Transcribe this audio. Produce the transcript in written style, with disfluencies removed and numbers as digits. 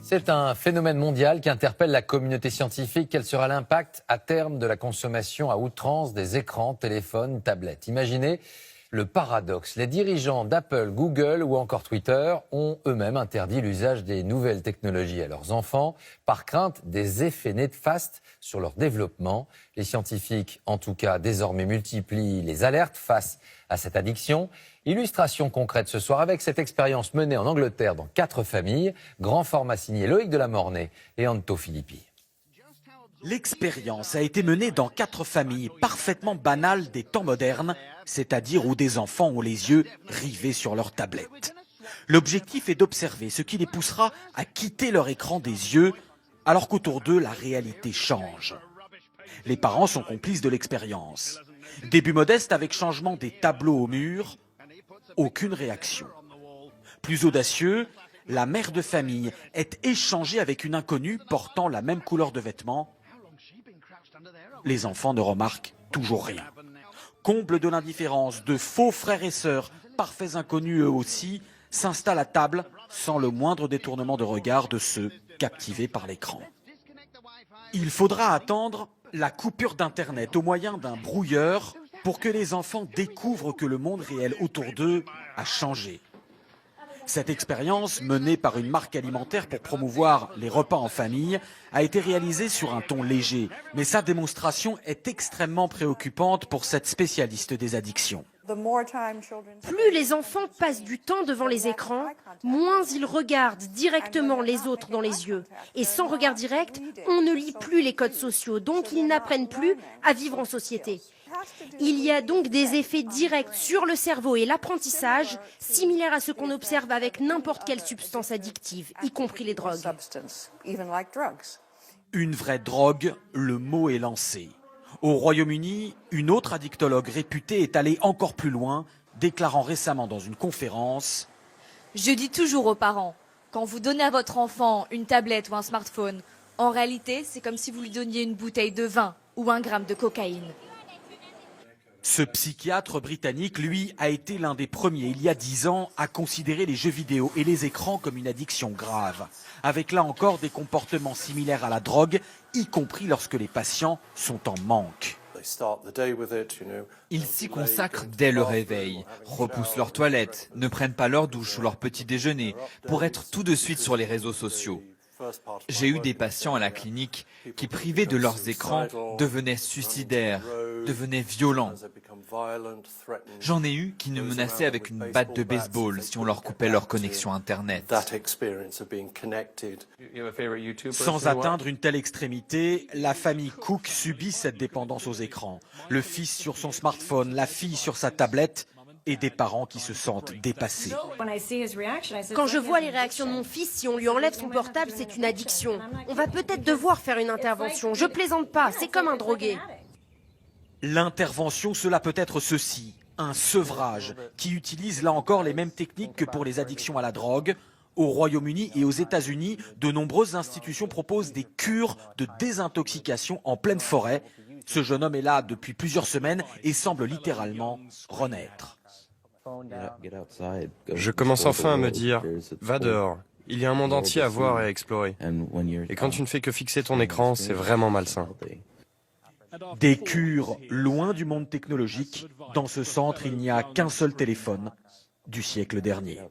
C'est un phénomène mondial qui interpelle la communauté scientifique. Quel sera l'impact à terme de la consommation à outrance des écrans, téléphones, tablettes? Imaginez le paradoxe. Les dirigeants d'Apple, Google ou encore Twitter ont eux-mêmes interdit l'usage des nouvelles technologies à leurs enfants par crainte des effets néfastes sur leur développement. Les scientifiques, en tout cas, désormais multiplient les alertes face à cette addiction. Illustration concrète ce soir avec cette expérience menée en Angleterre dans 4 familles. Grand format signé Loïc Delamornay et Anto Filippi. L'expérience a été menée dans 4 familles parfaitement banales des temps modernes, c'est-à-dire où des enfants ont les yeux rivés sur leur tablette. L'objectif est d'observer ce qui les poussera à quitter leur écran des yeux, alors qu'autour d'eux, la réalité change. Les parents sont complices de l'expérience. Début modeste avec changement des tableaux au mur, aucune réaction. Plus audacieux, la mère de famille est échangée avec une inconnue portant la même couleur de vêtements. Les enfants ne remarquent toujours rien. Comble de l'indifférence, de faux frères et sœurs, parfaits inconnus eux aussi, s'installent à table sans le moindre détournement de regard de ceux captivés par l'écran. Il faudra attendre la coupure d'Internet au moyen d'un brouilleur pour que les enfants découvrent que le monde réel autour d'eux a changé. Cette expérience, menée par une marque alimentaire pour promouvoir les repas en famille, a été réalisée sur un ton léger. Mais sa démonstration est extrêmement préoccupante pour cette spécialiste des addictions. Plus les enfants passent du temps devant les écrans, moins ils regardent directement les autres dans les yeux. Et sans regard direct, on ne lit plus les codes sociaux, donc ils n'apprennent plus à vivre en société. Il y a donc des effets directs sur le cerveau et l'apprentissage, similaires à ce qu'on observe avec n'importe quelle substance addictive, y compris les drogues. Une vraie drogue, le mot est lancé. Au Royaume-Uni, une autre addictologue réputée est allée encore plus loin, déclarant récemment dans une conférence « Je dis toujours aux parents, quand vous donnez à votre enfant une tablette ou un smartphone, en réalité, c'est comme si vous lui donniez une bouteille de vin ou 1 gramme de cocaïne. » Ce psychiatre britannique, lui, a été l'un des premiers, il y a 10 ans, à considérer les jeux vidéo et les écrans comme une addiction grave, avec là encore des comportements similaires à la drogue, y compris lorsque les patients sont en manque. Ils s'y consacrent dès le réveil, repoussent leur toilette, ne prennent pas leur douche ou leur petit déjeuner pour être tout de suite sur les réseaux sociaux. J'ai eu des patients à la clinique qui, privés de leurs écrans, devenaient suicidaires, devenaient violents. J'en ai eu qui nous menaçaient avec une batte de baseball si on leur coupait leur connexion Internet. Sans atteindre une telle extrémité, la famille Cook subit cette dépendance aux écrans. Le fils sur son smartphone, la fille sur sa tablette, et des parents qui se sentent dépassés. Quand je vois les réactions de mon fils, si on lui enlève son portable, c'est une addiction. On va peut-être devoir faire une intervention. Je plaisante pas, c'est comme un drogué. L'intervention, cela peut être ceci, un sevrage, qui utilise là encore les mêmes techniques que pour les addictions à la drogue. Au Royaume-Uni et aux États-Unis, de nombreuses institutions proposent des cures de désintoxication en pleine forêt. Ce jeune homme est là depuis plusieurs semaines et semble littéralement renaître. Je commence enfin à me dire, va dehors, il y a un monde entier à voir et à explorer. Et quand tu ne fais que fixer ton écran, c'est vraiment malsain. Des cures loin du monde technologique. Dans ce centre, il n'y a qu'un seul téléphone du siècle dernier.